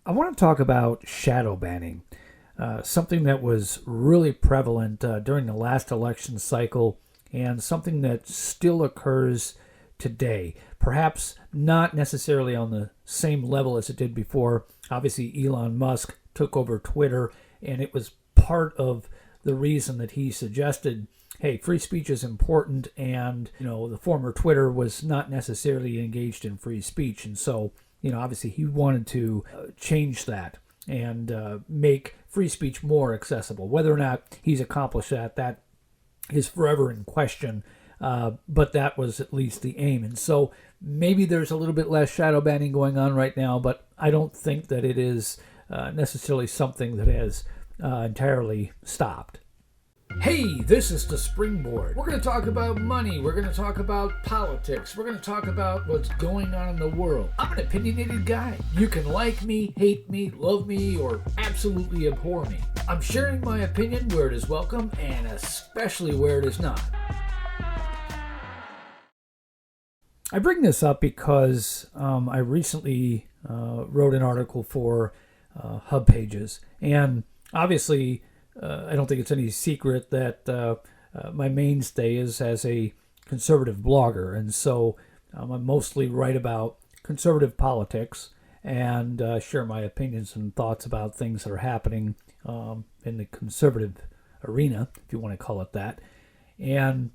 I want to talk about shadow banning, something that was really prevalent during the last election cycle and something that still occurs today. Perhaps not necessarily on the same level as it did before. Obviously, Elon Musk took over Twitter, and it was part of the reason that he suggested, hey, free speech is important, and the former Twitter was not necessarily engaged in free speech, and so obviously he wanted to change that and make free speech more accessible. Whether or not he's accomplished that is forever in question, but that was at least the aim. And so maybe there's a little bit less shadow banning going on right now, but I don't think that it is necessarily something that has entirely stopped. Hey, this is the Springboard. We're going to talk about money. We're going to talk about politics. We're going to talk about what's going on in the world. I'm an opinionated guy. You can like me, hate me, love me, or absolutely abhor me. I'm sharing my opinion where it is welcome and especially where it is not. I bring this up because I recently wrote an article for HubPages, and obviously I don't think it's any secret that my mainstay is as a conservative blogger, and so I mostly write about conservative politics and share my opinions and thoughts about things that are happening in the conservative arena, if you want to call it that. And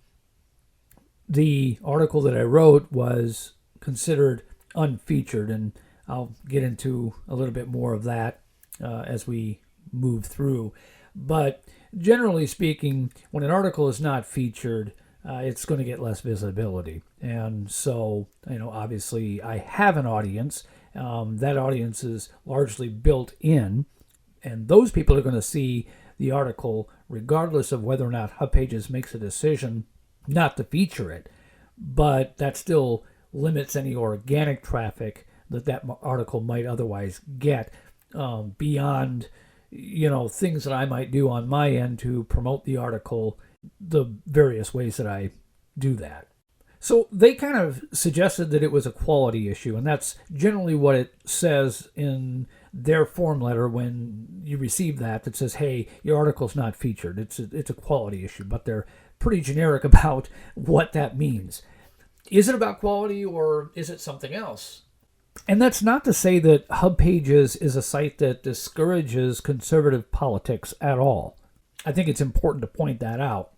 the article that I wrote was considered unfeatured, and I'll get into a little bit more of that as we move through. But generally speaking, when an article is not featured, it's going to get less visibility. And so, obviously I have an audience. That audience is largely built in, and those people are going to see the article regardless of whether or not HubPages makes a decision not to feature it. But that still limits any organic traffic that article might otherwise get beyond things that I might do on my end to promote the article, the various ways that I do that. So they kind of suggested that it was a quality issue, and that's generally what it says in their form letter when you receive that says, hey, your article's not featured. It's a quality issue, but they're pretty generic about what that means. Is it about quality or is it something else? And that's not to say that HubPages is a site that discourages conservative politics at all. I think it's important to point that out.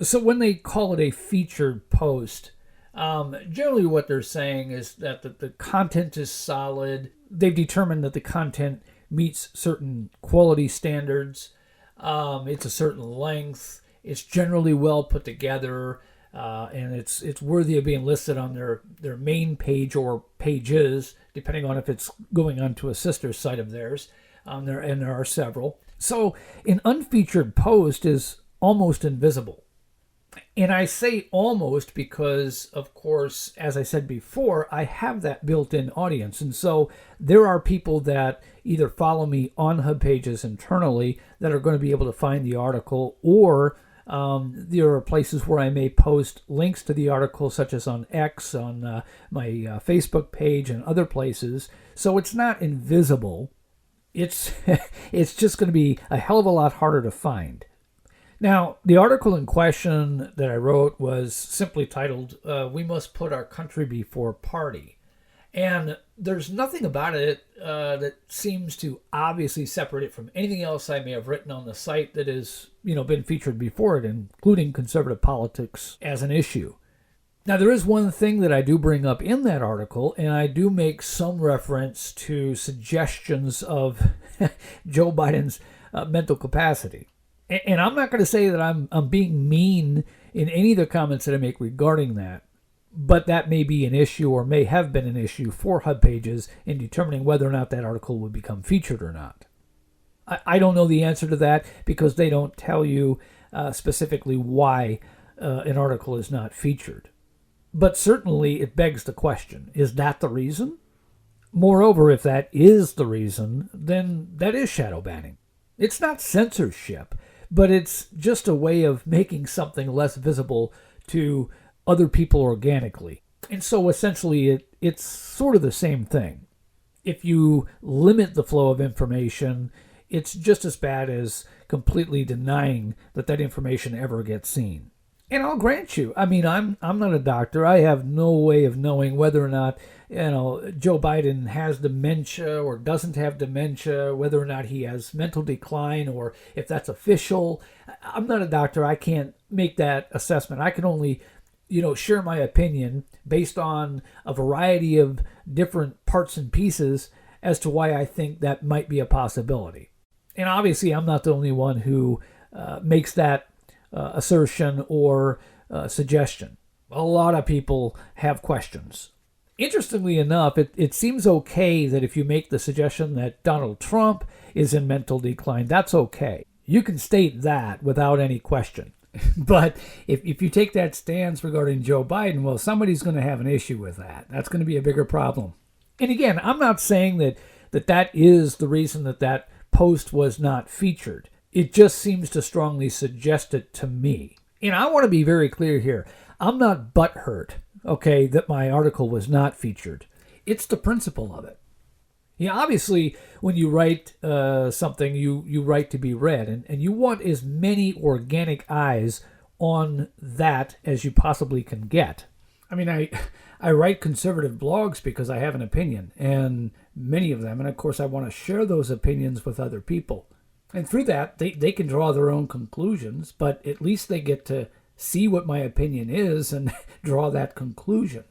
So when they call it a featured post, generally what they're saying is that the content is solid. They've determined that the content meets certain quality standards. It's a certain length. It's generally well put together. And it's worthy of being listed on their main page or pages, depending on if it's going onto a sister site of theirs. There are several. So an unfeatured post is almost invisible. And I say almost because, of course, as I said before, I have that built-in audience. And so there are people that either follow me on HubPages internally that are going to be able to find the article, or there are places where I may post links to the article, such as on X, on my Facebook page, and other places. So it's not invisible. It's just going to be a hell of a lot harder to find. Now, the article in question that I wrote was simply titled, "We Must Put Our Country Before Party." And there's nothing about it that seems to obviously separate it from anything else I may have written on the site that has, been featured before it, including conservative politics as an issue. Now, there is one thing that I do bring up in that article, and I do make some reference to suggestions of Joe Biden's mental capacity. And I'm not going to say that I'm being mean in any of the comments that I make regarding that. But that may be an issue, or may have been an issue for HubPages in determining whether or not that article would become featured or not. I don't know the answer to that because they don't tell you specifically why an article is not featured. But certainly it begs the question, is that the reason? Moreover, if that is the reason, then that is shadow banning. It's not censorship, but it's just a way of making something less visible to other people organically. And so essentially it's sort of the same thing. if you limit the flow of information, it's just as bad as completely denying that that information ever gets seen. And I'll grant you, I mean, I'm not a doctor. I have no way of knowing whether or not, Joe Biden has dementia or doesn't have dementia, whether or not he has mental decline or if that's official. I'm not a doctor. I can't make that assessment. I can only, share my opinion based on a variety of different parts and pieces as to why I think that might be a possibility. And obviously, I'm not the only one who makes that assertion or suggestion. A lot of people have questions. Interestingly enough, it seems okay that if you make the suggestion that Donald Trump is in mental decline, that's okay. You can state that without any question. But if you take that stance regarding Joe Biden, well, somebody's going to have an issue with that. That's going to be a bigger problem. And again, I'm not saying that is the reason that post was not featured. It just seems to strongly suggest it to me. And I want to be very clear here. I'm not butthurt, okay, that my article was not featured. It's the principle of it. Obviously, when you write something, you write to be read, and you want as many organic eyes on that as you possibly can get. I mean, I write conservative blogs because I have an opinion, and many of them, and of course I want to share those opinions with other people. And through that, they can draw their own conclusions, but at least they get to see what my opinion is and draw that conclusion.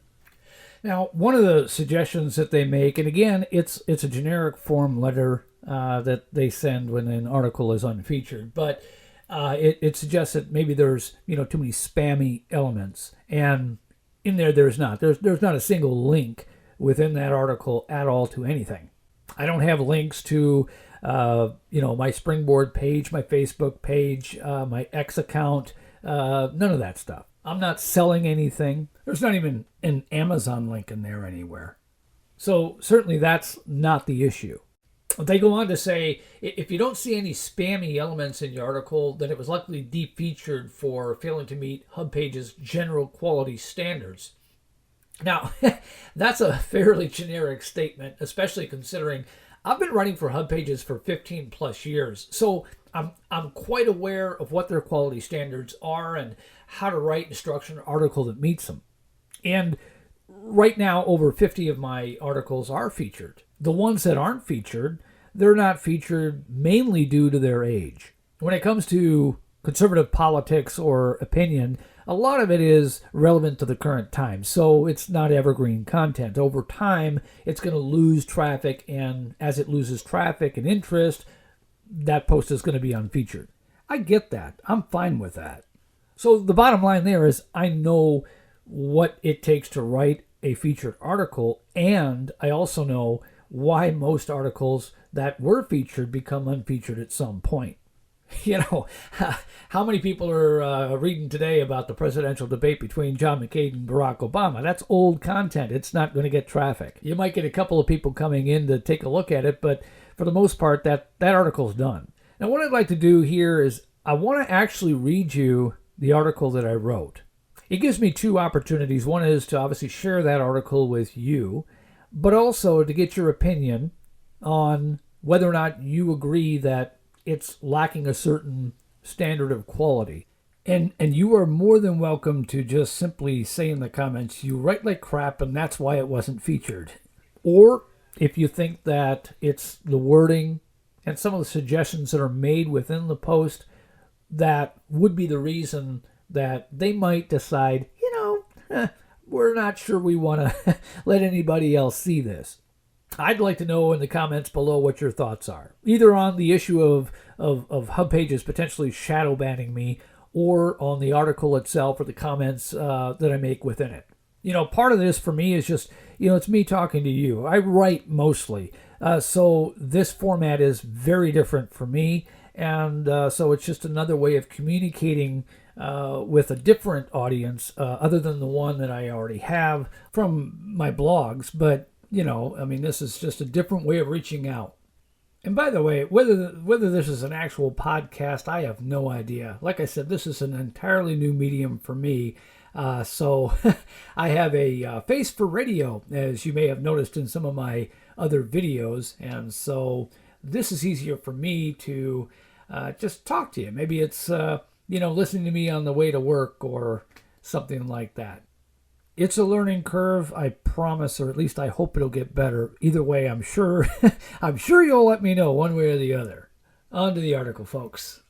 Now, one of the suggestions that they make, and again, it's a generic form letter that they send when an article is unfeatured, but it suggests that maybe there's too many spammy elements, and in there's not. There's not a single link within that article at all to anything. I don't have links to my Springboard page, my Facebook page, my X account, none of that stuff. I'm not selling anything. There's not even an Amazon link in there anywhere. So certainly that's not the issue. They go on to say, if you don't see any spammy elements in your article, then it was likely defeatured for failing to meet HubPages' general quality standards. Now, that's a fairly generic statement, especially considering I've been writing for HubPages for 15 plus years, so I'm quite aware of what their quality standards are and how to write and structure an article that meets them. And right now, over 50 of my articles are featured. The ones that aren't featured, they're not featured mainly due to their age. When it comes to conservative politics or opinion, a lot of it is relevant to the current time, so it's not evergreen content. Over time, it's going to lose traffic, and as it loses traffic and interest, that post is going to be unfeatured. I get that. I'm fine with that. So the bottom line there is I know what it takes to write a featured article, and I also know why most articles that were featured become unfeatured at some point. How many people are reading today about the presidential debate between John McCain and Barack Obama? That's old content. It's not going to get traffic. You might get a couple of people coming in to take a look at it, but for the most part, that article's done. Now, what I'd like to do here is I want to actually read you the article that I wrote. It gives me two opportunities. One is to obviously share that article with you, but also to get your opinion on whether or not you agree that it's lacking a certain standard of quality. And you are more than welcome to just simply say in the comments, you write like crap and that's why it wasn't featured. Or if you think that it's the wording and some of the suggestions that are made within the post that would be the reason that they might decide, we're not sure we want to let anybody else see this. I'd like to know in the comments below what your thoughts are, either on the issue of HubPages potentially shadow banning me or on the article itself or the comments that I make within it. Part of this for me is just, it's me talking to you. I write mostly, so this format is very different for me, and so it's just another way of communicating with a different audience other than the one that I already have from my blogs, but this is just a different way of reaching out. And by the way, whether this is an actual podcast, I have no idea. Like I said, this is an entirely new medium for me. So I have a face for radio, as you may have noticed in some of my other videos, and so this is easier for me to just talk to you. Maybe it's listening to me on the way to work or something like that. It's a learning curve, I promise, or at least I hope it'll get better. Either way, I'm sure you'll let me know one way or the other. On to the article, folks.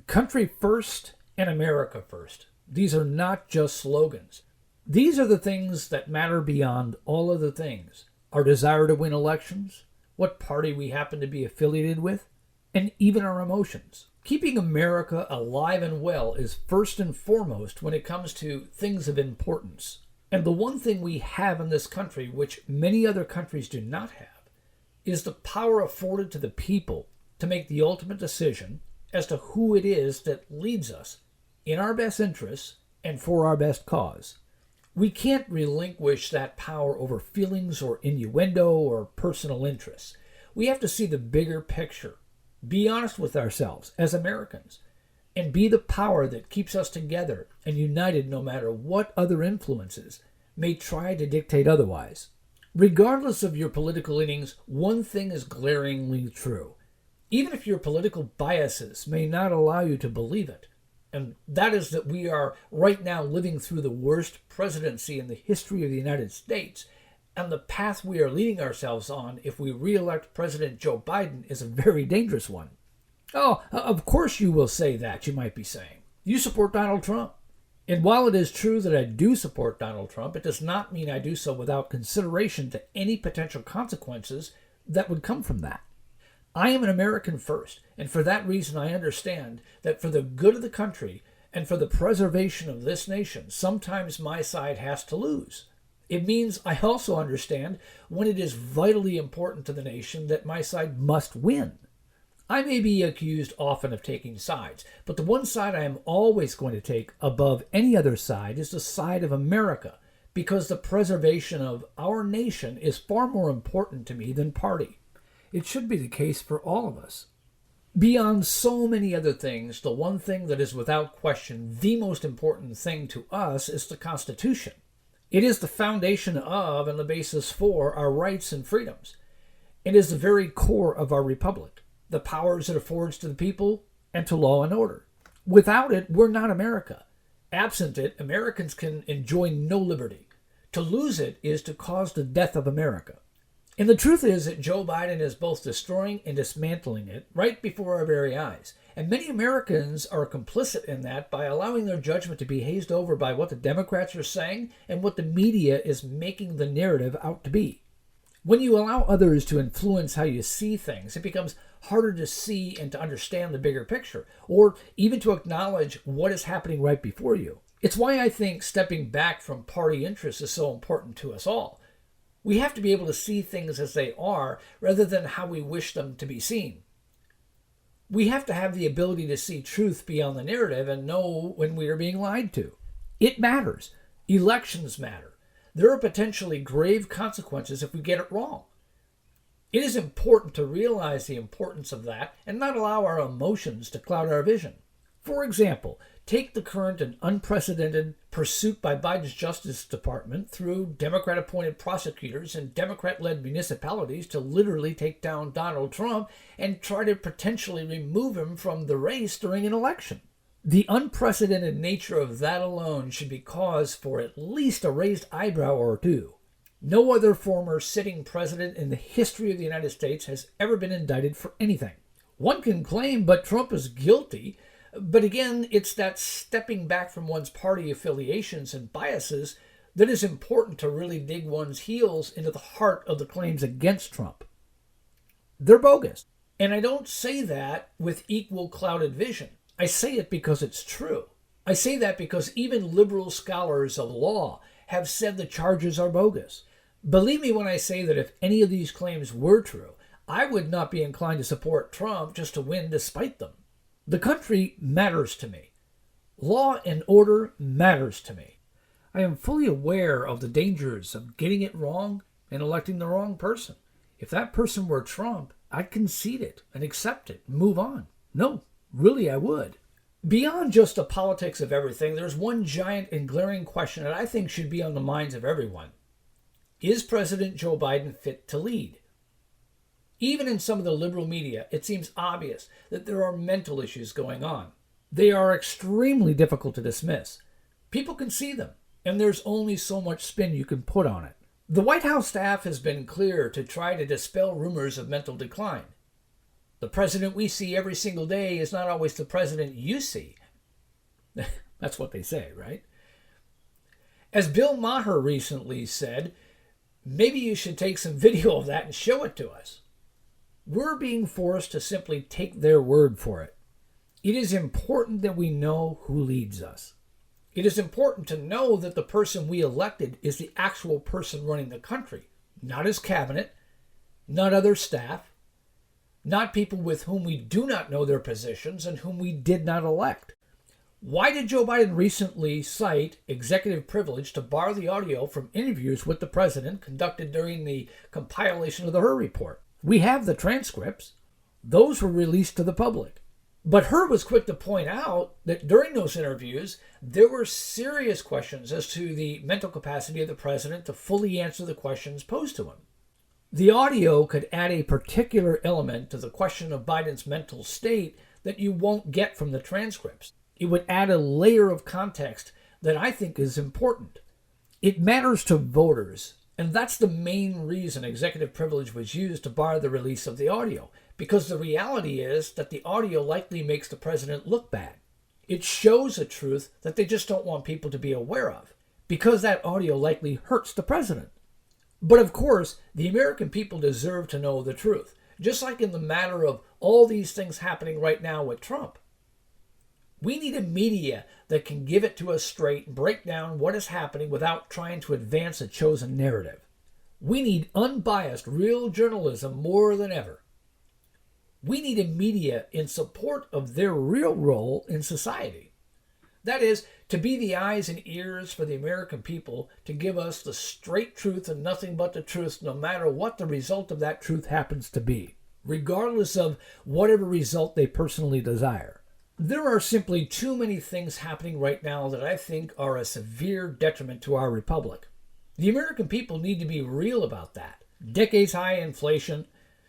Country first and America first. These are not just slogans. These are the things that matter beyond all other things. Our desire to win elections, what party we happen to be affiliated with, and even our emotions. Keeping America alive and well is first and foremost when it comes to things of importance. And the one thing we have in this country, which many other countries do not have, is the power afforded to the people to make the ultimate decision as to who it is that leads us in our best interests and for our best cause. We can't relinquish that power over feelings or innuendo or personal interests. We have to see the bigger picture, be honest with ourselves as Americans, and be the power that keeps us together and united no matter what other influences may try to dictate otherwise. Regardless of your political leanings, one thing is glaringly true. Even if your political biases may not allow you to believe it, and that is that we are right now living through the worst presidency in the history of the United States, and the path we are leading ourselves on if we re-elect President Joe Biden is a very dangerous one. Oh, of course you will say that, you might be saying. You support Donald Trump. And while it is true that I do support Donald Trump, it does not mean I do so without consideration to any potential consequences that would come from that. I am an American first, and for that reason I understand that for the good of the country and for the preservation of this nation, sometimes my side has to lose. It means I also understand when it is vitally important to the nation that my side must win. I may be accused often of taking sides, but the one side I am always going to take above any other side is the side of America, because the preservation of our nation is far more important to me than party. It should be the case for all of us. Beyond so many other things, the one thing that is without question the most important thing to us is the Constitution. It is the foundation of and the basis for our rights and freedoms. It is the very core of our republic, the powers it affords to the people and to law and order. Without it, we're not America. Absent it, Americans can enjoy no liberty. To lose it is to cause the death of America. And the truth is that Joe Biden is both destroying and dismantling it right before our very eyes. And many Americans are complicit in that by allowing their judgment to be hazed over by what the Democrats are saying and what the media is making the narrative out to be. When you allow others to influence how you see things, it becomes harder to see and to understand the bigger picture, or even to acknowledge what is happening right before you. It's why I think stepping back from party interests is so important to us all. We have to be able to see things as they are rather than how we wish them to be seen. We have to have the ability to see truth beyond the narrative and know when we are being lied to. It matters. Elections matter. There are potentially grave consequences if we get it wrong. It is important to realize the importance of that and not allow our emotions to cloud our vision. For example, take the current and unprecedented pursuit by Biden's Justice Department through Democrat-appointed prosecutors and Democrat-led municipalities to literally take down Donald Trump and try to potentially remove him from the race during an election. The unprecedented nature of that alone should be cause for at least a raised eyebrow or two. No other former sitting president in the history of the United States has ever been indicted for anything. One can claim, but Trump is guilty. But again, it's that stepping back from one's party affiliations and biases that is important to really dig one's heels into the heart of the claims against Trump. They're bogus. And I don't say that with equal clouded vision. I say it because it's true. I say that because even liberal scholars of law have said the charges are bogus. Believe me when I say that if any of these claims were true, I would not be inclined to support Trump just to win despite them. The country matters to me. Law and order matters to me. I am fully aware of the dangers of getting it wrong and electing the wrong person. If that person were Trump, I'd concede it and accept it and move on. No, really I would. Beyond just the politics of everything, there's one giant and glaring question that I think should be on the minds of everyone. Is President Joe Biden fit to lead? Even in some of the liberal media, it seems obvious that there are mental issues going on. They are extremely difficult to dismiss. People can see them, and there's only so much spin you can put on it. The White House staff has been clear to try to dispel rumors of mental decline. The president we see every single day is not always the president you see. That's what they say, right? As Bill Maher recently said, maybe you should take some video of that and show it to us. We're being forced to simply take their word for it. It is important that we know who leads us. It is important to know that the person we elected is the actual person running the country, not his cabinet, not other staff, not people with whom we do not know their positions and whom we did not elect. Why did Joe Biden recently cite executive privilege to bar the audio from interviews with the president conducted during the compilation of the Hur report? We have the transcripts. Those were released to the public. But Hur was quick to point out that during those interviews, there were serious questions as to the mental capacity of the president to fully answer the questions posed to him. The audio could add a particular element to the question of Biden's mental state that you won't get from the transcripts. It would add a layer of context that I think is important. It matters to voters, and that's the main reason executive privilege was used to bar the release of the audio, because the reality is that the audio likely makes the president look bad. It shows a truth that they just don't want people to be aware of, because that audio likely hurts the president. But of course, the American people deserve to know the truth, just like in the matter of all these things happening right now with Trump. We need a media that can give it to us straight and break down what is happening without trying to advance a chosen narrative. We need unbiased, real journalism more than ever. We need a media in support of their real role in society. That is, to be the eyes and ears for the American people, to give us the straight truth and nothing but the truth, no matter what the result of that truth happens to be, regardless of whatever result they personally desire. There are simply too many things happening right now that I think are a severe detriment to our republic. The American people need to be real about that. Decades-high inflation,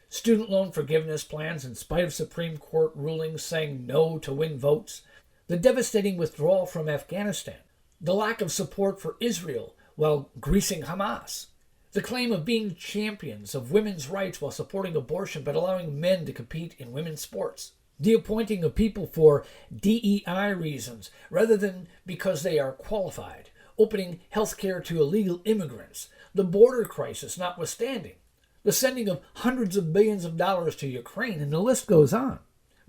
student loan forgiveness plans in spite of Supreme Court rulings saying no to win votes, the devastating withdrawal from Afghanistan, the lack of support for Israel while greasing Hamas, the claim of being champions of women's rights while supporting abortion but allowing men to compete in women's sports, the appointing of people for DEI reasons rather than because they are qualified, opening health care to illegal immigrants, the border crisis notwithstanding, the sending of hundreds of billions of dollars to Ukraine, and the list goes on.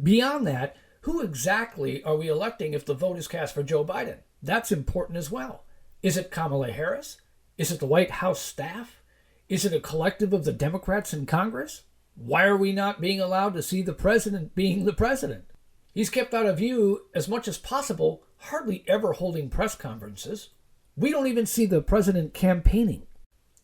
Beyond that, who exactly are we electing if the vote is cast for Joe Biden? That's important as well. Is it Kamala Harris? Is it the White House staff? Is it a collective of the Democrats in Congress? Why are we not being allowed to see the president being the president? He's kept out of view as much as possible, hardly ever holding press conferences. We don't even see the president campaigning.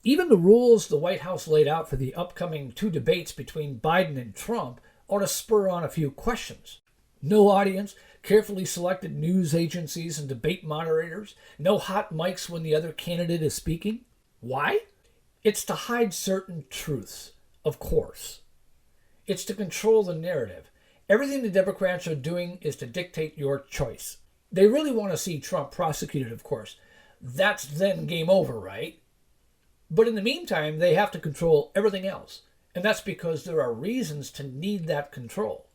Even the rules the White House laid out for the upcoming 2 debates between Biden and Trump ought to spur on a few questions. No audience, carefully selected news agencies and debate moderators, no hot mics when the other candidate is speaking. Why? It's to hide certain truths, of course. It's to control the narrative. Everything the Democrats are doing is to dictate your choice. They really want to see Trump prosecuted, of course. That's then game over, right? But in the meantime, they have to control everything else. And that's because there are reasons to need that control.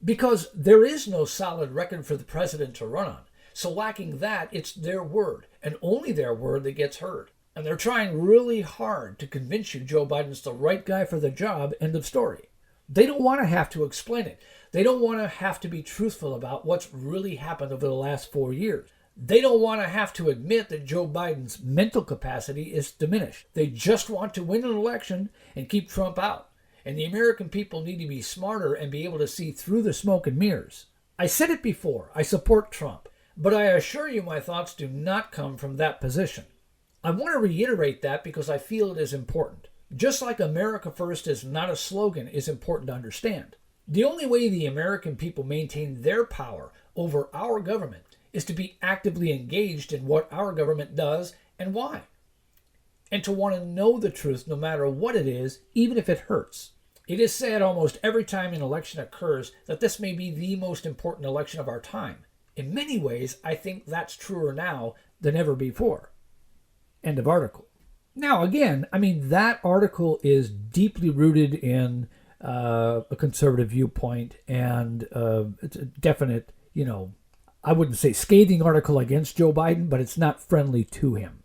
Because there is no solid record for the president to run on. So lacking that, it's their word, and only their word that gets heard. And they're trying really hard to convince you Joe Biden's the right guy for the job, end of story. They don't want to have to explain it. They don't want to have to be truthful about what's really happened over the last 4 years. They don't want to have to admit that Joe Biden's mental capacity is diminished. They just want to win an election and keep Trump out. And the American people need to be smarter and be able to see through the smoke and mirrors. I said it before, I support Trump, but I assure you my thoughts do not come from that position. I want to reiterate that because I feel it is important. Just like America First is not a slogan is important to understand. The only way the American people maintain their power over our government is to be actively engaged in what our government does and why. And to want to know the truth no matter what it is, even if it hurts. It is said almost every time an election occurs that this may be the most important election of our time. In many ways, I think that's truer now than ever before. End of article. Now, again, that article is deeply rooted in a conservative viewpoint, and it's a definite, I wouldn't say scathing article against Joe Biden, but it's not friendly to him.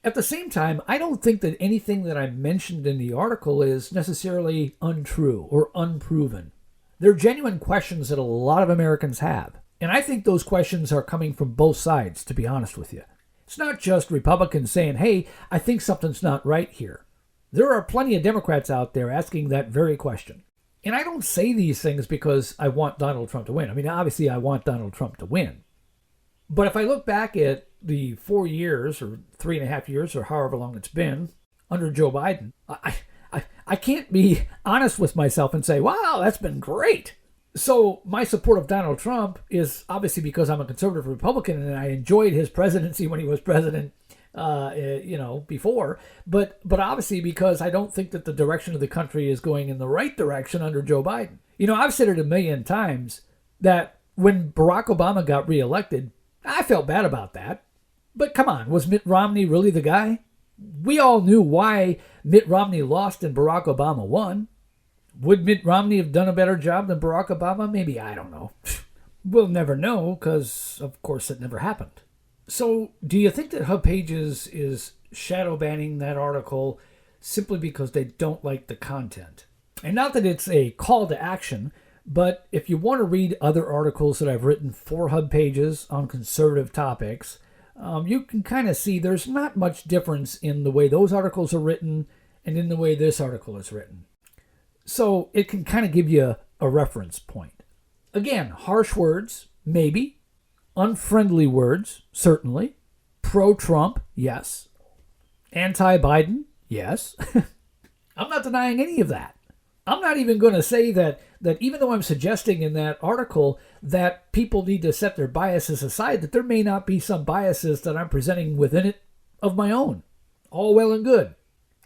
At the same time, I don't think that anything that I mentioned in the article is necessarily untrue or unproven. They're genuine questions that a lot of Americans have. And I think those questions are coming from both sides, to be honest with you. It's not just Republicans saying, hey, I think something's not right here. There are plenty of Democrats out there asking that very question. And I don't say these things because I want Donald Trump to win. Obviously, I want Donald Trump to win. But if I look back at the 4 years or 3.5 years or however long it's been under Joe Biden, I can't be honest with myself and say, wow, that's been great. So my support of Donald Trump is obviously because I'm a conservative Republican and I enjoyed his presidency when he was president, before. But obviously because I don't think that the direction of the country is going in the right direction under Joe Biden. I've said it a million times that when Barack Obama got reelected, I felt bad about that. But come on, was Mitt Romney really the guy? We all knew why Mitt Romney lost and Barack Obama won. Would Mitt Romney have done a better job than Barack Obama? Maybe, I don't know. We'll never know because, of course, it never happened. So do you think that HubPages is shadow banning that article simply because they don't like the content? And not that it's a call to action, but if you want to read other articles that I've written for HubPages on conservative topics, you can kind of see there's not much difference in the way those articles are written and in the way this article is written. So it can kind of give you a reference point. Again, harsh words, maybe. Unfriendly words, certainly. Pro-Trump, yes. Anti-Biden, yes. I'm not denying any of that. I'm not even going to say that even though I'm suggesting in that article that people need to set their biases aside, that there may not be some biases that I'm presenting within it of my own. All well and good.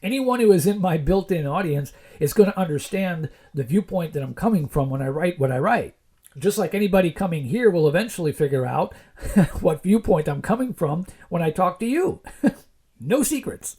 Anyone who is in my built-in audience is going to understand the viewpoint that I'm coming from when I write what I write. Just like anybody coming here will eventually figure out what viewpoint I'm coming from when I talk to you. No secrets.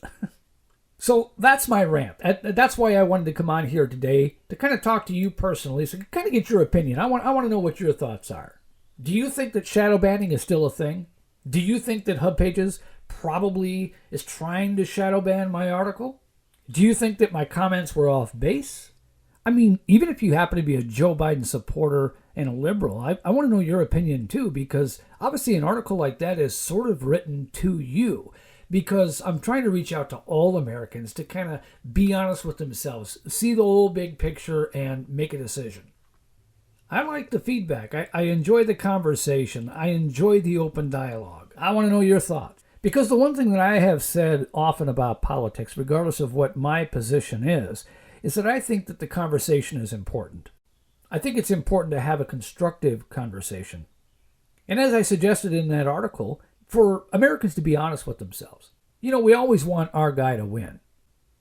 So that's my rant. That's why I wanted to come on here today to kind of talk to you personally, so kind of get your opinion. I want to know what your thoughts are. Do you think that shadow banning is still a thing? Do you think that HubPages probably is trying to shadow ban my article? Do you think that my comments were off base? Even if you happen to be a Joe Biden supporter and a liberal, I want to know your opinion too, because obviously an article like that is sort of written to you. Because I'm trying to reach out to all Americans to kind of be honest with themselves, see the whole big picture, and make a decision. I like the feedback. I enjoy the conversation. I enjoy the open dialogue. I want to know your thoughts. Because the one thing that I have said often about politics, regardless of what my position is that I think that the conversation is important. I think it's important to have a constructive conversation. And as I suggested in that article, for Americans to be honest with themselves. We always want our guy to win.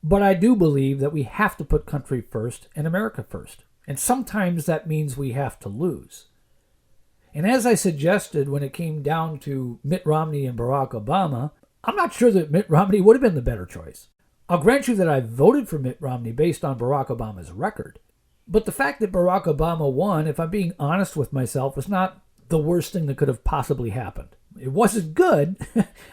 But I do believe that we have to put country first and America first. And sometimes that means we have to lose. And as I suggested when it came down to Mitt Romney and Barack Obama, I'm not sure that Mitt Romney would have been the better choice. I'll grant you that I voted for Mitt Romney based on Barack Obama's record. But the fact that Barack Obama won, if I'm being honest with myself, was not the worst thing that could have possibly happened. It wasn't good,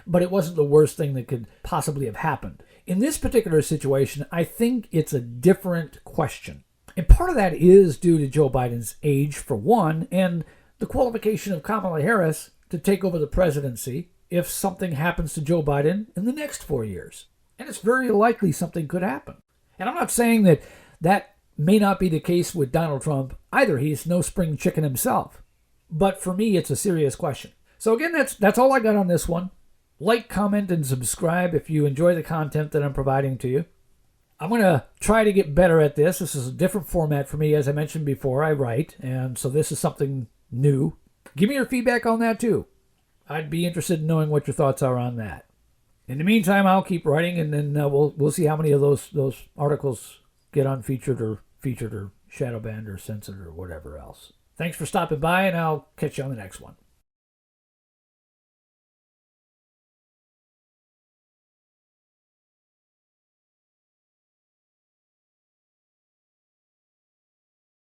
but it wasn't the worst thing that could possibly have happened. In this particular situation, I think it's a different question. And part of that is due to Joe Biden's age, for one, and the qualification of Kamala Harris to take over the presidency if something happens to Joe Biden in the next 4 years. And it's very likely something could happen. And I'm not saying that that may not be the case with Donald Trump either. He's no spring chicken himself. But for me, it's a serious question. So again, that's all I got on this one. Like, comment, and subscribe if you enjoy the content that I'm providing to you. I'm going to try to get better at this. This is a different format for me. As I mentioned before, I write, and so this is something new. Give me your feedback on that too. I'd be interested in knowing what your thoughts are on that. In the meantime, I'll keep writing, and then we'll see how many of those articles get unfeatured or featured or shadow banned or censored or whatever else. Thanks for stopping by, and I'll catch you on the next one.